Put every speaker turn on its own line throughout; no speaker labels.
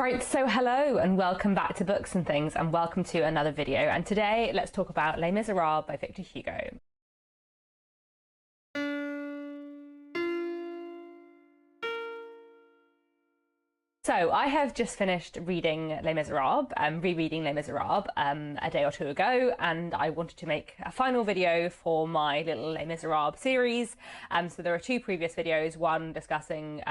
Right, so hello and welcome back to Books and Things, and welcome to another video. And today let's talk about Les Misérables by Victor Hugo. So I have just finished reading Les Misérables, rereading Les Misérables a day or two ago, and I wanted to make a final video for my little Les Misérables series. So there are two previous videos, one discussing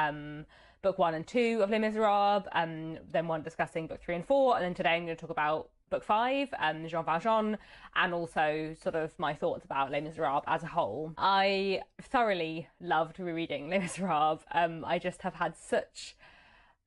book 1 and 2 of Les Misérables, then one discussing book 3 and 4, and then today I'm going to talk about book 5, Jean Valjean, and also sort of my thoughts about Les Misérables as a whole. I thoroughly loved rereading Les Misérables. I just have had such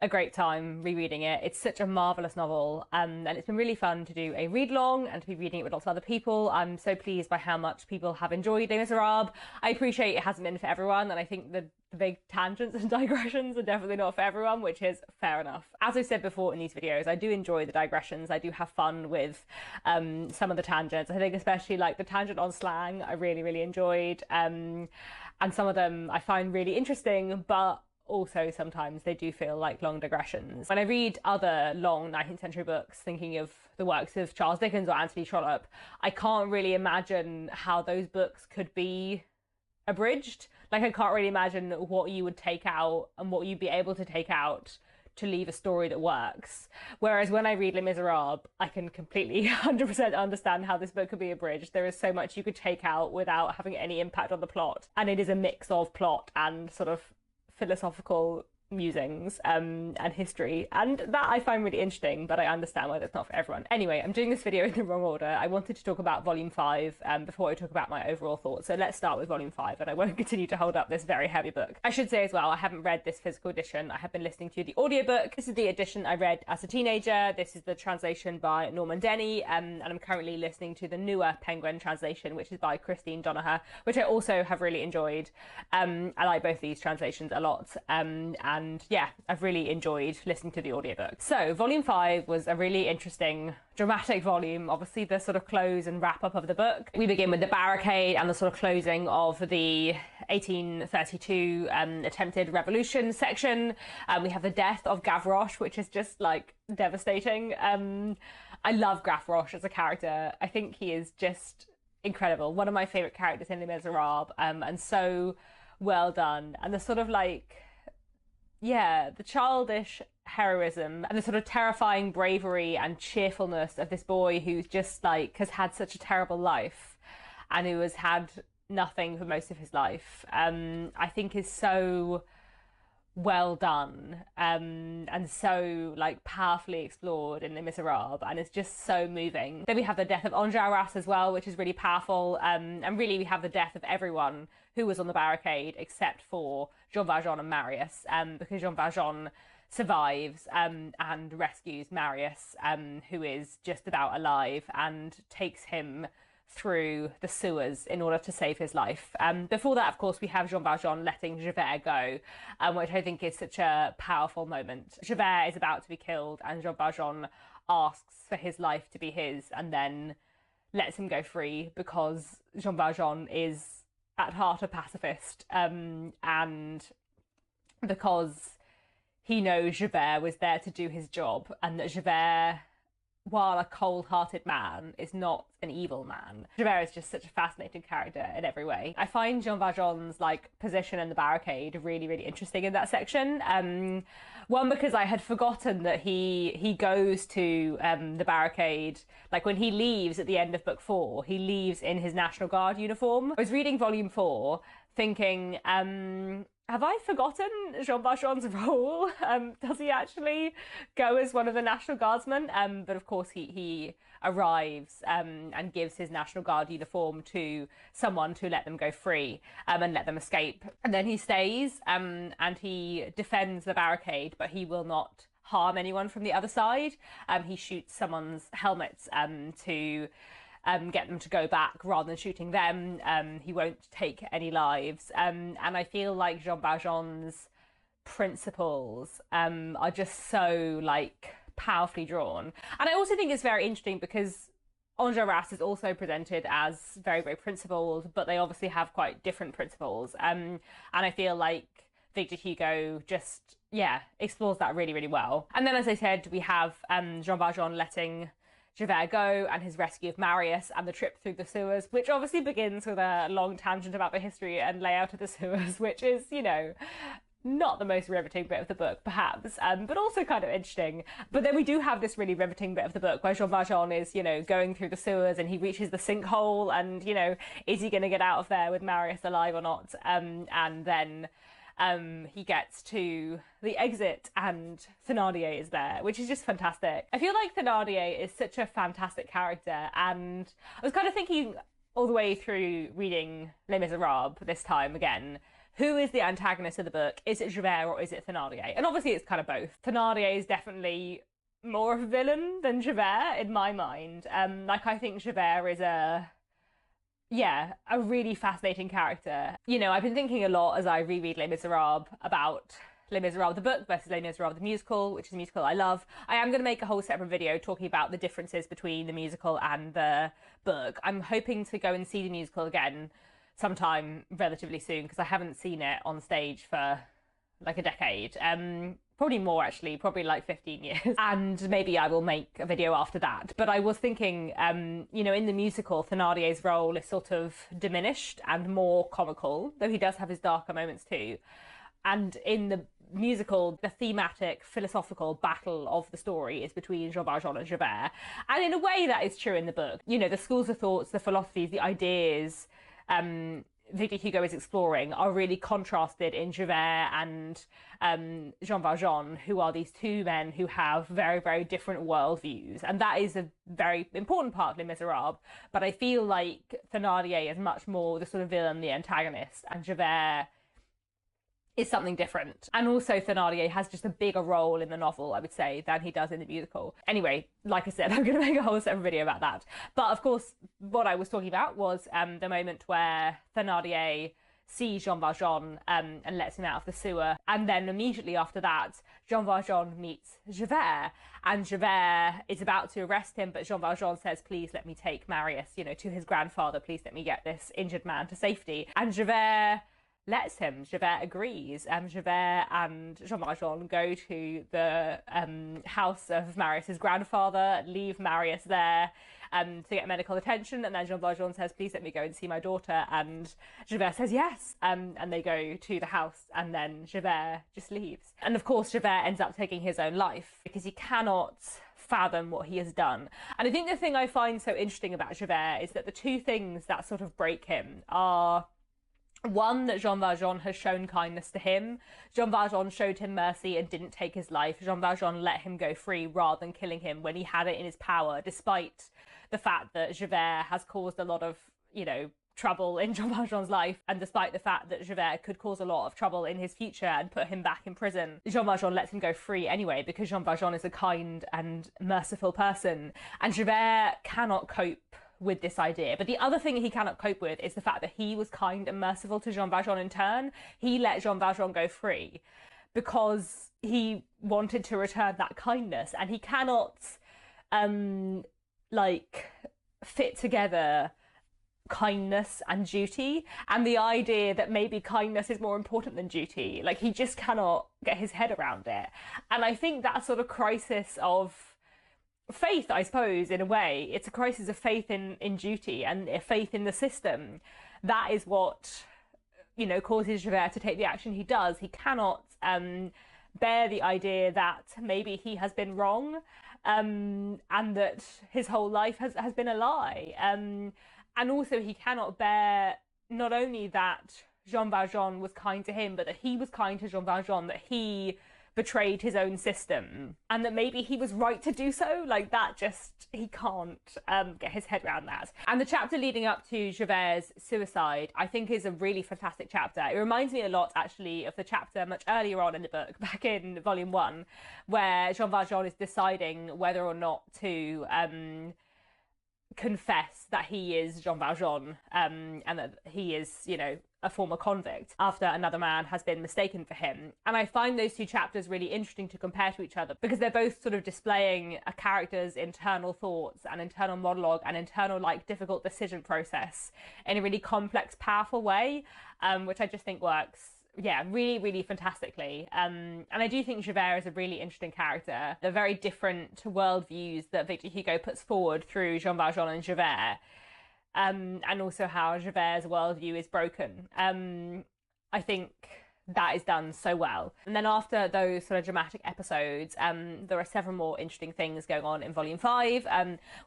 a great time rereading it. It's such a marvellous novel, and it's been really fun to do a read-along and to be reading it with lots of other people. I'm so pleased by how much people have enjoyed Les Misérables. I appreciate it hasn't been for everyone, and I think the big tangents and digressions are definitely not for everyone, which is fair enough. As I said before in these videos, I do enjoy the digressions. I do have fun with some of the tangents. I think especially like the tangent on slang I really enjoyed, and some of them I find really interesting, but also sometimes they do feel like long digressions. When I read other long 19th century books, thinking of the works of Charles Dickens or Anthony Trollope, I can't really imagine how those books could be abridged. Like, I can't really imagine what you would take out and what you'd be able to take out to leave a story that works. Whereas when I read Les Misérables, I can completely 100% understand how this book could be abridged. There is so much you could take out without having any impact on the plot. And it is a mix of plot and sort of philosophical musings and history, and that I find really interesting, but I understand why that's not for everyone. Anyway, I'm doing this video in the wrong order. I wanted to talk about volume 5 before I talk about my overall thoughts, so let's start with volume 5, and I won't continue to hold up this very heavy book. I should say as well, I haven't read this physical edition. I have been listening to the audiobook. This is the edition I read as a teenager. This is the translation by Norman Denny, and I'm currently listening to the newer Penguin translation, which is by Christine Donaher, which I also have really enjoyed. I like both these translations a lot, and yeah, I've really enjoyed listening to the audiobook. So volume 5 was a really interesting, dramatic volume. Obviously the sort of close and wrap up of the book. We begin with the barricade and the sort of closing of the 1832 attempted revolution section. We have the death of Gavroche, which is just like devastating. I love Gavroche as a character. I think he is just incredible. One of my favourite characters in Les Misérables, and so well done. And the sort of like, yeah, the childish heroism and the sort of terrifying bravery and cheerfulness of this boy who's just like has had such a terrible life and who has had nothing for most of his life, I think is so well done, and so like powerfully explored in Les Misérables, and it's just so moving. Then we have the death of Enjolras as well, which is really powerful, and really we have the death of everyone who was on the barricade except for Jean Valjean and Marius, because Jean Valjean survives and rescues Marius, who is just about alive, and takes him through the sewers in order to save his life. Before that, of course, we have Jean Valjean letting Javert go, which I think is such a powerful moment. Javert is about to be killed, and Jean Valjean asks for his life to be his, and then lets him go free because Jean Valjean is at heart a pacifist, and because he knows Javert was there to do his job, and that Javert, while a cold-hearted man, is not an evil man. Javert is just such a fascinating character in every way. I find Jean Valjean's like position in the barricade really interesting in that section. One, because I had forgotten that he goes to the barricade, like when he leaves at the end of book 4, he leaves in his National Guard uniform. I was reading volume 4 thinking, have I forgotten Jean Valjean's role? Does he actually go as one of the National Guardsmen? But of course he arrives and gives his National Guard uniform to someone to let them go free and let them escape. And then he stays and he defends the barricade, but he will not harm anyone from the other side. He shoots someone's helmets to get them to go back rather than shooting them. He won't take any lives. And I feel like Jean Valjean's principles are just so like powerfully drawn. And I also think it's very interesting because Enjolras is also presented as very principled, but they obviously have quite different principles. And I feel like Victor Hugo just yeah, explores that really, really well. And then, as I said, we have Jean Valjean letting Javert go and his rescue of Marius and the trip through the sewers, which obviously begins with a long tangent about the history and layout of the sewers, which is, you know, not the most riveting bit of the book, perhaps, but also kind of interesting. But then we do have this really riveting bit of the book where Jean Valjean is, you know, going through the sewers and he reaches the sinkhole and, you know, is he going to get out of there with Marius alive or not? And then he gets to the exit and Thénardier is there, which is just fantastic. I feel like Thénardier is such a fantastic character, and I was kind of thinking all the way through reading Les Misérables this time again, who is the antagonist of the book? Is it Javert or is it Thénardier? And obviously it's kind of both. Thénardier is definitely more of a villain than Javert in my mind. Like, I think Javert is a really fascinating character. You know, I've been thinking a lot as I reread Les Misérables about Les Misérables the book versus Les Misérables the musical, which is a musical I love. I am going to make a whole separate video talking about the differences between the musical and the book. I'm hoping to go and see the musical again sometime relatively soon because I haven't seen it on stage for like a decade. Probably more, actually, probably like 15 years. And maybe I will make a video after that. But I was thinking, you know, in the musical, Thénardier's role is sort of diminished and more comical, though he does have his darker moments too. And in the musical, the thematic, philosophical battle of the story is between Jean Valjean and Javert. And in a way, that is true in the book. You know, the schools of thoughts, the philosophies, the ideas Victor Hugo is exploring are really contrasted in Javert and Jean Valjean, who are these two men who have very, very different worldviews. And that is a very important part of Les Misérables. But I feel like Thénardier is much more the sort of villain, the antagonist, and Javert is something different. And also Thénardier has just a bigger role in the novel, I would say, than he does in the musical. Anyway, like I said, I'm going to make a whole separate video about that. But of course, what I was talking about was the moment where Thénardier sees Jean Valjean and lets him out of the sewer. And then immediately after that, Jean Valjean meets Javert. And Javert is about to arrest him, but Jean Valjean says, please let me take Marius, you know, to his grandfather. Please let me get this injured man to safety. And Javert lets him. Javert agrees. Javert and Jean Valjean go to the house of Marius's grandfather, leave Marius there to get medical attention, and then Jean Valjean says, please let me go and see my daughter, and Javert says yes, and they go to the house, and then Javert just leaves. And of course Javert ends up taking his own life because he cannot fathom what he has done. And I think the thing I find so interesting about Javert is that the two things that sort of break him are, one, that Jean Valjean has shown kindness to him. Jean Valjean showed him mercy and didn't take his life. Jean Valjean let him go free rather than killing him when he had it in his power, despite the fact that Javert has caused a lot of, you know, trouble in Jean Valjean's life, and despite the fact that Javert could cause a lot of trouble in his future and put him back in prison. Jean Valjean lets him go free anyway because Jean Valjean is a kind and merciful person, and Javert cannot cope with this idea. But the other thing he cannot cope with is the fact that he was kind and merciful to Jean Valjean in turn. He let Jean Valjean go free because he wanted to return that kindness, and he cannot like fit together kindness and duty, and the idea that maybe kindness is more important than duty. Like, he just cannot get his head around it. And I think that sort of crisis of faith, I suppose, in a way, it's a crisis of faith in duty and faith in the system. That is what, you know, causes Javert to take the action he does. He cannot bear the idea that maybe he has been wrong, and that his whole life has been a lie. And also he cannot bear not only that Jean Valjean was kind to him, but that he was kind to Jean Valjean, that he betrayed his own system, and that maybe he was right to do so. Like, that just, he can't get his head around that. And the chapter leading up to Javert's suicide, I think, is a really fantastic chapter. It reminds me a lot, actually, of the chapter much earlier on in the book, back in Volume 1, where Jean Valjean is deciding whether or not to confess that he is Jean Valjean, and that he is, you know, a former convict after another man has been mistaken for him. And I find those two chapters really interesting to compare to each other because they're both sort of displaying a character's internal thoughts and internal monologue and internal, like, difficult decision process in a really complex, powerful way, which I just think works yeah, really, really fantastically. And I do think Javert is a really interesting character. The very different worldviews that Victor Hugo puts forward through Jean Valjean and Javert, and also how Javert's worldview is broken. I think that is done so well. And then after those sort of dramatic episodes, there are several more interesting things going on in Volume 5.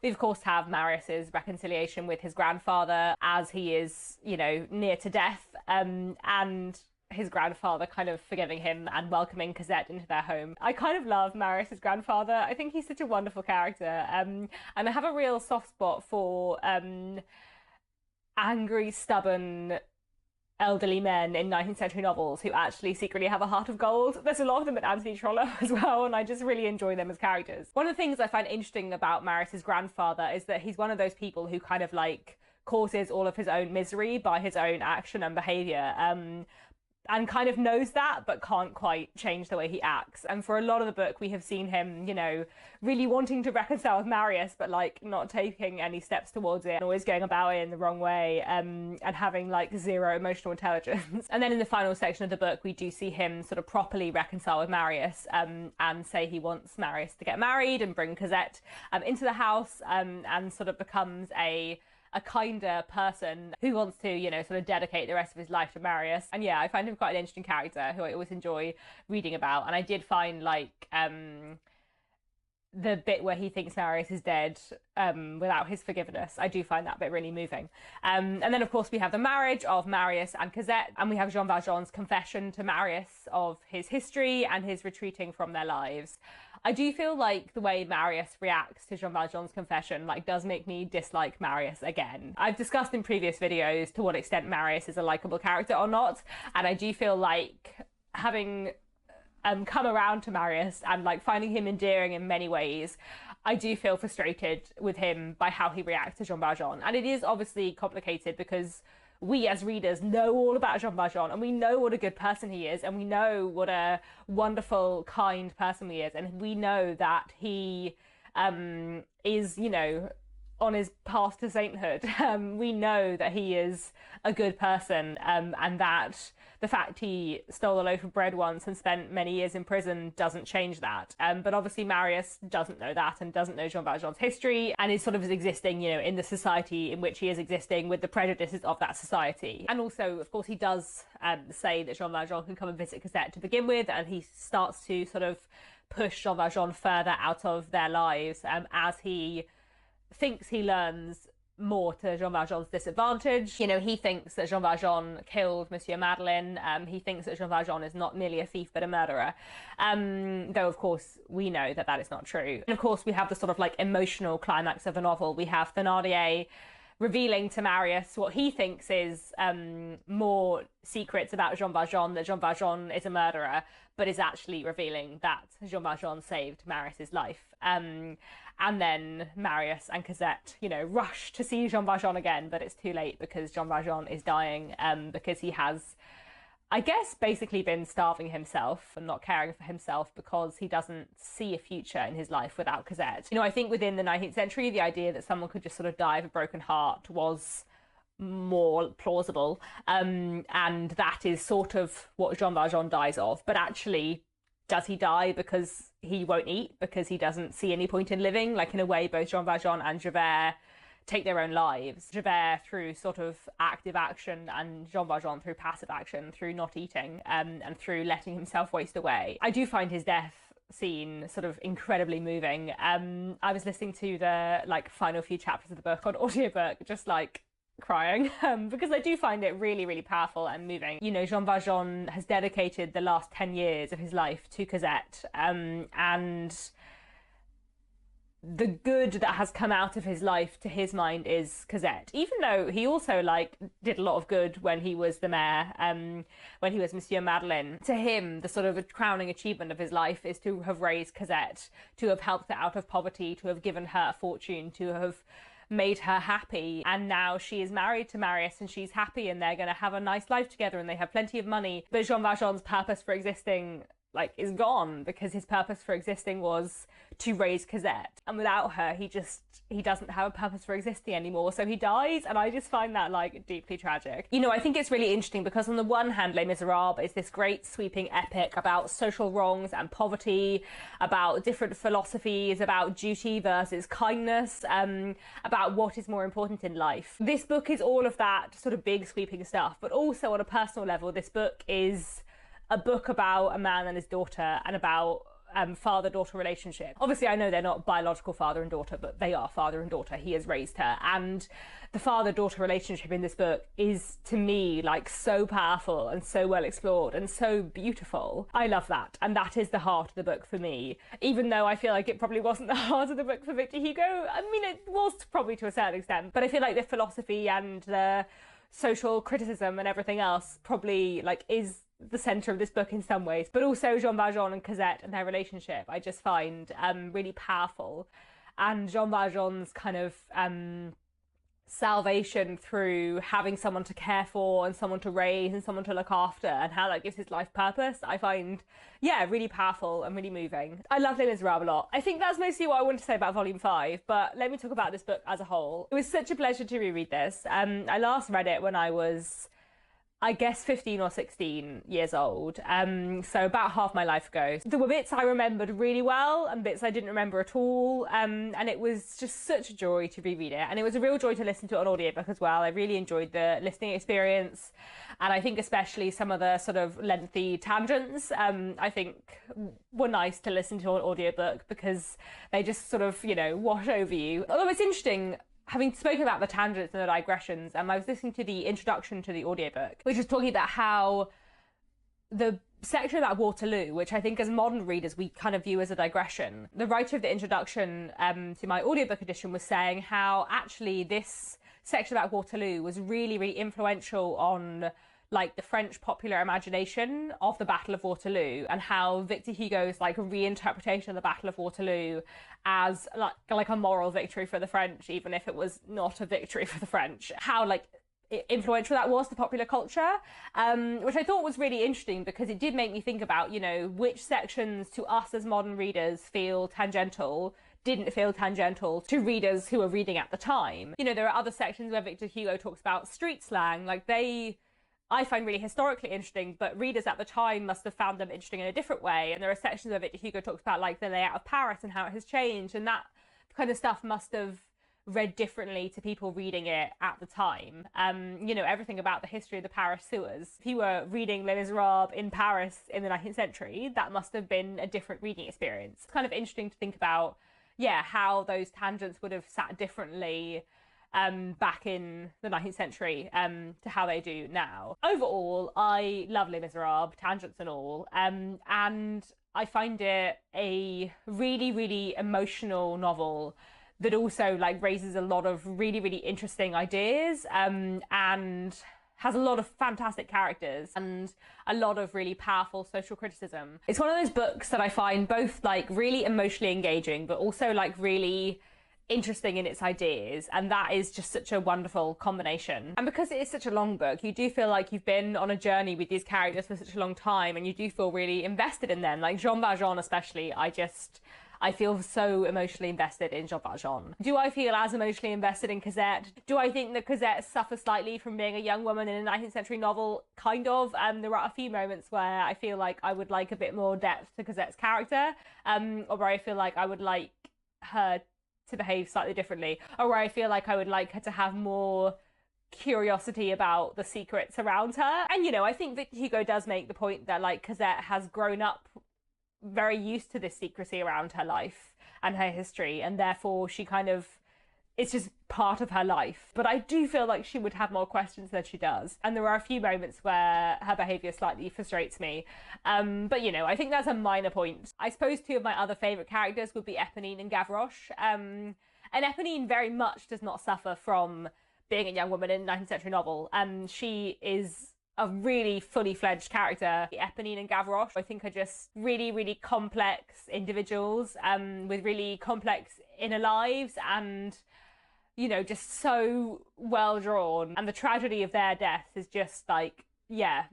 We, of course, have Marius's reconciliation with his grandfather as he is, you know, near to death, and his grandfather kind of forgiving him and welcoming Cosette into their home. I kind of love Marius's grandfather. I think he's such a wonderful character. And I have a real soft spot for angry, stubborn, elderly men in 19th century novels who actually secretly have a heart of gold. There's a lot of them in Anthony Trollope as well, and I just really enjoy them as characters. One of the things I find interesting about Marius's grandfather is that he's one of those people who kind of like causes all of his own misery by his own action and behaviour. And kind of knows that, but can't quite change the way he acts. And for a lot of the book, we have seen him, you know, really wanting to reconcile with Marius, but like not taking any steps towards it, and always going about it in the wrong way, and having like zero emotional intelligence. And then in the final section of the book, we do see him sort of properly reconcile with Marius, and say he wants Marius to get married and bring Cosette into the house, and sort of becomes a kinder person who wants to, you know, sort of dedicate the rest of his life to Marius. And yeah, I find him quite an interesting character who I always enjoy reading about. And I did find like the bit where he thinks Marius is dead without his forgiveness, I do find that bit really moving. And then of course we have the marriage of Marius and Cosette, and we have Jean Valjean's confession to Marius of his history and his retreating from their lives. I do feel like the way Marius reacts to Jean Valjean's confession like does make me dislike Marius again. I've discussed in previous videos to what extent Marius is a likable character or not, and I do feel like having come around to Marius and like finding him endearing in many ways, I do feel frustrated with him by how he reacts to Jean Valjean. And it is obviously complicated because we as readers know all about Jean Valjean, and we know what a good person he is, and we know what a wonderful, kind person he is, and we know that he is, you know, on his path to sainthood. We know that he is a good person, and that the fact he stole a loaf of bread once and spent many years in prison doesn't change that. But obviously Marius doesn't know that and doesn't know Jean Valjean's history, and is sort of existing, you know, in the society in which he is existing with the prejudices of that society. And also, of course, he does say that Jean Valjean can come and visit Cosette to begin with, and he starts to sort of push Jean Valjean further out of their lives as he thinks he learns more to Jean Valjean's disadvantage. You know, he thinks that Jean Valjean killed Monsieur Madeleine. He thinks that Jean Valjean is not merely a thief but a murderer. Though, of course, we know that that is not true. And of course, we have the sort of like emotional climax of the novel. We have Thénardier revealing to Marius what he thinks is more secrets about Jean Valjean, that Jean Valjean is a murderer, but is actually revealing that Jean Valjean saved Marius's life. And then Marius and Cosette, you know, rush to see Jean Valjean again, but it's too late because Jean Valjean is dying, because he has, I guess, basically been starving himself and not caring for himself because he doesn't see a future in his life without Cosette. You know, I think within the 19th century, the idea that someone could just sort of die of a broken heart was more plausible, and that is sort of what Jean Valjean dies of. But actually, does he die because he won't eat, because he doesn't see any point in living? Like, in a way, both Jean Valjean and Javert take their own lives. Javert through sort of active action, and Jean Valjean through passive action, through not eating, and through letting himself waste away. I do find his death scene sort of incredibly moving. I was listening to the like final few chapters of the book on audiobook, just like crying, because I do find it really, really powerful and moving. You know, Jean Valjean has dedicated the last 10 years of his life to Cosette, and the good that has come out of his life to his mind is Cosette, even though he also like did a lot of good when he was the mayor, when he was Monsieur Madeleine. To him, the sort of a crowning achievement of his life is to have raised Cosette, to have helped her out of poverty, to have given her a fortune, to have made her happy. And now she is married to Marius and she's happy, and they're going to have a nice life together and they have plenty of money. But Jean Valjean's purpose for existing like is gone because his purpose for existing was to raise Cosette, and without her he doesn't have a purpose for existing anymore, so he dies. And I just find that like deeply tragic. You know, I think it's really interesting because on the one hand, Les Misérables is this great sweeping epic about social wrongs and poverty, about different philosophies, about duty versus kindness, about what is more important in life. This book is all of that sort of big sweeping stuff, but also on a personal level, this book is a book about a man and his daughter, and about father-daughter relationship. Obviously, I know they're not biological father and daughter, but they are father and daughter. He has raised her, and the father-daughter relationship in this book is, to me, like so powerful and so well explored and so beautiful. I love that, and that is the heart of the book for me, even though I feel like it probably wasn't the heart of the book for Victor Hugo. I mean, it was probably to a certain extent, but I feel like the philosophy and the social criticism and everything else probably like is the centre of this book in some ways, but also Jean Valjean and Cosette and their relationship I just find really powerful, and Jean Valjean's kind of salvation through having someone to care for and someone to raise and someone to look after, and how that gives his life purpose, I find, yeah, really powerful and really moving. I love Les Misérables a lot. I think that's mostly what I want to say about Volume 5, but let me talk about this book as a whole. It was such a pleasure to reread this. I last read it when I was, I guess, 15 or 16 years old, so about half my life ago. There were bits I remembered really well and bits I didn't remember at all, and it was just such a joy to reread it, and it was a real joy to listen to it on audiobook as well. I really enjoyed the listening experience, and I think especially some of the sort of lengthy tangents I think were nice to listen to on audiobook because they just sort of, you know, wash over you. Although it's interesting, having spoken about the tangents and the digressions, I was listening to the introduction to the audiobook, which was talking about how the section about Waterloo, which I think as modern readers we kind of view as a digression, the writer of the introduction to my audiobook edition was saying how actually this section about Waterloo was really, really influential on like the French popular imagination of the Battle of Waterloo, and how Victor Hugo's like reinterpretation of the Battle of Waterloo as like a moral victory for the French, even if it was not a victory for the French, how like influential that was to popular culture, which I thought was really interesting because it did make me think about, you know, which sections to us as modern readers feel tangential, didn't feel tangential to readers who were reading at the time. You know, there are other sections where Victor Hugo talks about street slang, like I find really historically interesting, but readers at the time must have found them interesting in a different way. And there are sections where Victor Hugo talks about like the layout of Paris and how it has changed, and that kind of stuff must have read differently to people reading it at the time. You know, everything about the history of the Paris sewers. If you were reading Les Misérables in Paris in the 19th century, that must have been a different reading experience. It's kind of interesting to think about, yeah, how those tangents would have sat differently back in the 19th century to how they do now. Overall, I love Les Misérables, tangents and all, and I find it a really, really emotional novel that also like raises a lot of really, really interesting ideas, and has a lot of fantastic characters and a lot of really powerful social criticism. It's one of those books that I find both like really emotionally engaging, but also like really interesting in its ideas, and that is just such a wonderful combination. And because it is such a long book, you do feel like you've been on a journey with these characters for such a long time, and you do feel really invested in them. Like Jean Valjean especially, I feel so emotionally invested in Jean Valjean. Do I feel as emotionally invested in Cosette? Do I think that Cosette suffers slightly from being a young woman in a 19th century novel? Kind of. There are a few moments where I feel like I would like a bit more depth to Cosette's character, or where I feel like I would like her to behave slightly differently, or where I feel like I would like her to have more curiosity about the secrets around her. And, you know, I think Victor Hugo does make the point that like Cosette has grown up very used to this secrecy around her life and her history, and therefore she kind of, it's just part of her life. But I do feel like she would have more questions than she does, and there are a few moments where her behaviour slightly frustrates me, but you know, I think that's a minor point. I suppose two of my other favourite characters would be Eponine and Gavroche, and Eponine very much does not suffer from being a young woman in a 19th century novel, and she is a really fully fledged character. Eponine and Gavroche, I think, are just really, really complex individuals with really complex inner lives, and, you know, just so well drawn. And the tragedy of their death is just like, yeah,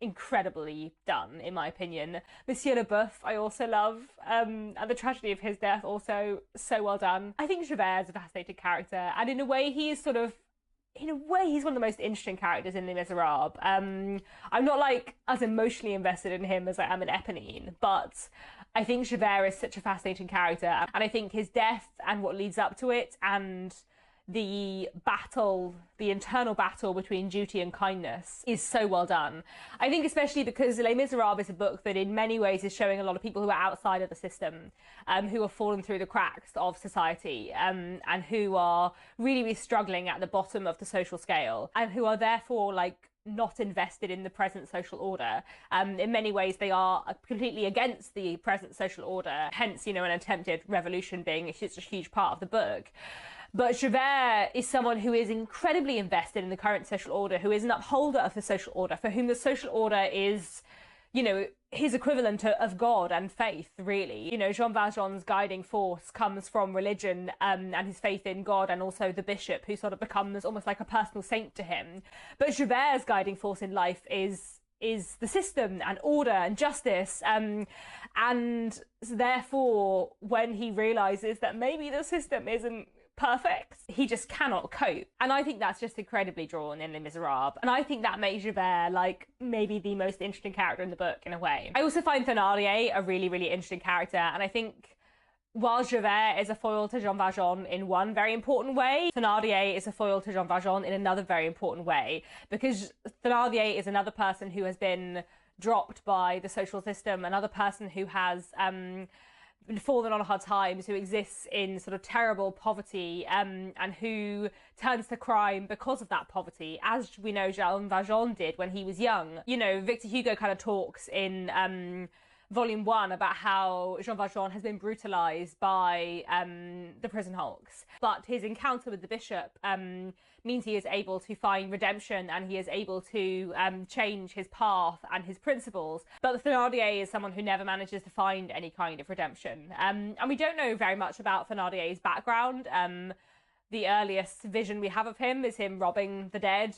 incredibly done, in my opinion. Monsieur Leboeuf, I also love, and the tragedy of his death, also so well done. I think Javert is a fascinating character, and in a way, he's one of the most interesting characters in Les Misérables. I'm not like as emotionally invested in him as I am in Eponine, but I think Javert is such a fascinating character, and I think his death and what leads up to it, and the internal battle between duty and kindness is so well done. I think especially because Les Misérables is a book that in many ways is showing a lot of people who are outside of the system, who are fallen through the cracks of society, and who are really, really struggling at the bottom of the social scale, and who are therefore like not invested in the present social order. In many ways, they are completely against the present social order, hence, an attempted revolution being a huge part of the book. But Javert is someone who is incredibly invested in the current social order, who is an upholder of the social order, for whom the social order is, his equivalent of God and faith, really. Jean Valjean's guiding force comes from religion, and his faith in God, and also the bishop, who sort of becomes almost like a personal saint to him. But Javert's guiding force in life is the system and order and justice, and therefore when he realizes that maybe the system isn't perfect, he just cannot cope. And I think that's just incredibly drawn in Les Misérables. And I think that makes Javert like maybe the most interesting character in the book in a way. I also find Thénardier a really, really interesting character. And I think while Javert is a foil to Jean Valjean in one very important way, Thénardier is a foil to Jean Valjean in another very important way. Because Thénardier is another person who has been dropped by the social system, another person who has fallen on hard times, who exists in sort of terrible poverty, and who turns to crime because of that poverty, as we know Jean Valjean did when he was young. Victor Hugo kind of talks in Volume 1 about how Jean Valjean has been brutalised by the prison hulks. But his encounter with the bishop means he is able to find redemption, and he is able to change his path and his principles. But Thénardier is someone who never manages to find any kind of redemption. And we don't know very much about Thénardier's background. The earliest vision we have of him is him robbing the dead,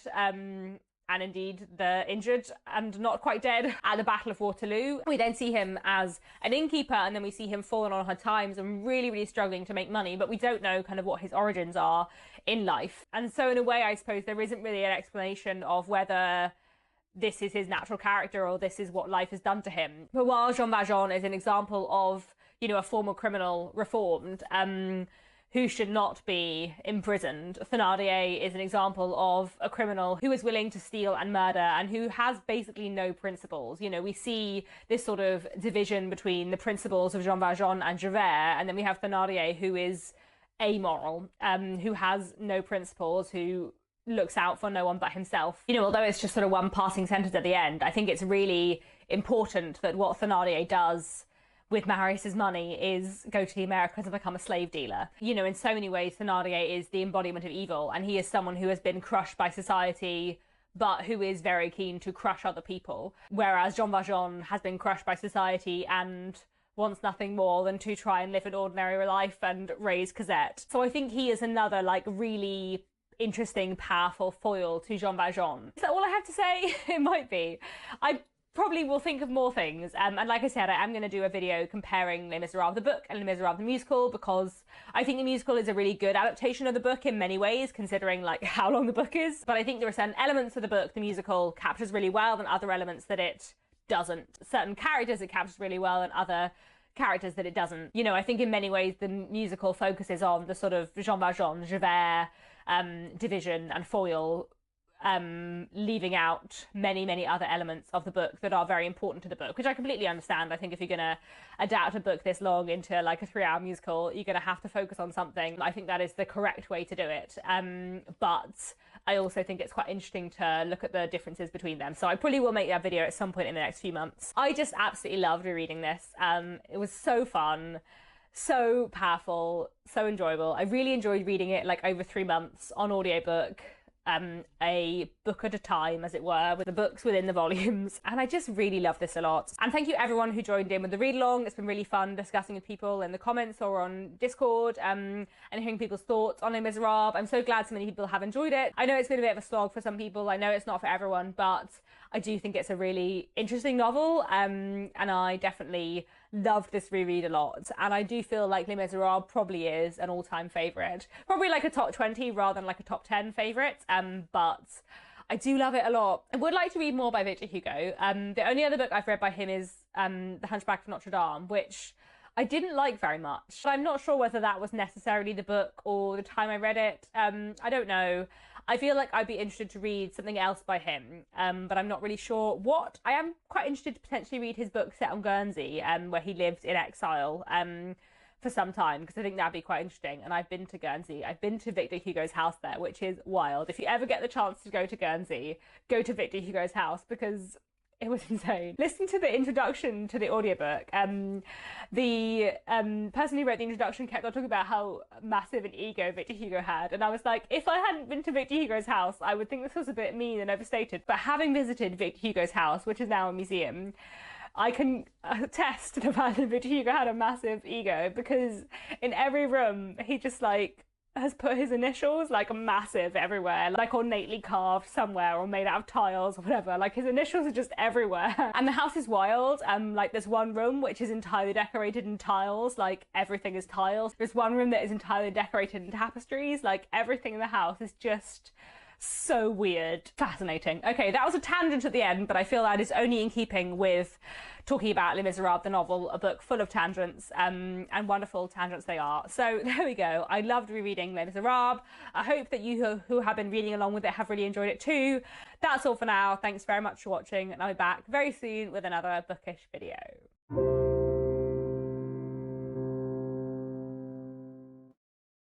and indeed the injured and not quite dead at the Battle of Waterloo. We then see him as an innkeeper, and then we see him falling on hard times and really, really struggling to make money, but we don't know kind of what his origins are in life. And so in a way, I suppose there isn't really an explanation of whether this is his natural character or this is what life has done to him. But while Jean Valjean is an example of, a former criminal reformed, who should not be imprisoned, Thénardier is an example of a criminal who is willing to steal and murder, and who has basically no principles. We see this sort of division between the principles of Jean Valjean and Javert, and then we have Thénardier, who is amoral, who has no principles, who looks out for no one but himself. Although it's just sort of one passing sentence at the end, I think it's really important that what Thénardier does with Marius's money is go to the Americas and become a slave dealer. In so many ways, Thénardier is the embodiment of evil, and he is someone who has been crushed by society, but who is very keen to crush other people. Whereas Jean Valjean has been crushed by society and wants nothing more than to try and live an ordinary life and raise Cosette. So I think he is another, really interesting, powerful foil to Jean Valjean. Is that all I have to say? It might be. I probably will think of more things. And like I said, I am going to do a video comparing Les Misérables the book and Les Misérables the musical, because I think the musical is a really good adaptation of the book in many ways, considering how long the book is. But I think there are certain elements of the book the musical captures really well, and other elements that it doesn't. Certain characters it captures really well, and other characters that it doesn't. I think in many ways the musical focuses on the sort of Jean Valjean, Javert division and foil, leaving out many other elements of the book that are very important to the book, which I completely understand. I think if you're going to adapt a book this long into a 3-hour musical, you're going to have to focus on something. I think that is the correct way to do it. But I also think it's quite interesting to look at the differences between them. So I probably will make that video at some point in the next few months. I just absolutely loved rereading this. It was so fun, so powerful, so enjoyable. I really enjoyed reading it over 3 months on audiobook. a book at a time, as it were, with the books within the volumes. And I just really love this a lot. And thank you everyone who joined in with the read along. It's been really fun discussing with people in the comments or on Discord, and hearing people's thoughts on Les Misérables. I'm so glad so many people have enjoyed it. I know it's been a bit of a slog for some people. I know it's not for everyone, but I do think it's a really interesting novel, and I definitely loved this reread a lot. And I do feel like Les Misérables probably is an all-time favourite. Probably like a top 20 rather than like a top 10 favourite, but I do love it a lot. I would like to read more by Victor Hugo. The only other book I've read by him is The Hunchback of Notre Dame, which I didn't like very much. I'm not sure whether that was necessarily the book or the time I read it. I don't know. I feel like I'd be interested to read something else by him, but I'm not really sure what. I am quite interested to potentially read his book set on Guernsey, where he lived in exile for some time, because I think that'd be quite interesting. And I've been to Guernsey. I've been to Victor Hugo's house there, which is wild. If you ever get the chance to go to Guernsey, go to Victor Hugo's house, because it was insane. Listening to the introduction to the audiobook, the person who wrote the introduction kept on talking about how massive an ego Victor Hugo had. And I was like, if I hadn't been to Victor Hugo's house, I would think this was a bit mean and overstated. But having visited Victor Hugo's house, which is now a museum, I can attest to the fact that Victor Hugo had a massive ego, because in every room, he just like has put his initials like massive everywhere, like ornately carved somewhere or made out of tiles or whatever. Like his initials are just everywhere. And the house is wild. Like there's one room which is entirely decorated in tiles, like everything is tiles. There's one room that is entirely decorated in tapestries. Like everything in the house is just so weird. Fascinating. Okay, that was a tangent at the end, but I feel that is only in keeping with talking about Les Misérables, the novel, a book full of tangents, and wonderful tangents they are. So there we go. I loved rereading Les Misérables. I hope that you who have been reading along with it have really enjoyed it too. That's all for now. Thanks very much for watching, and I'll be back very soon with another bookish video.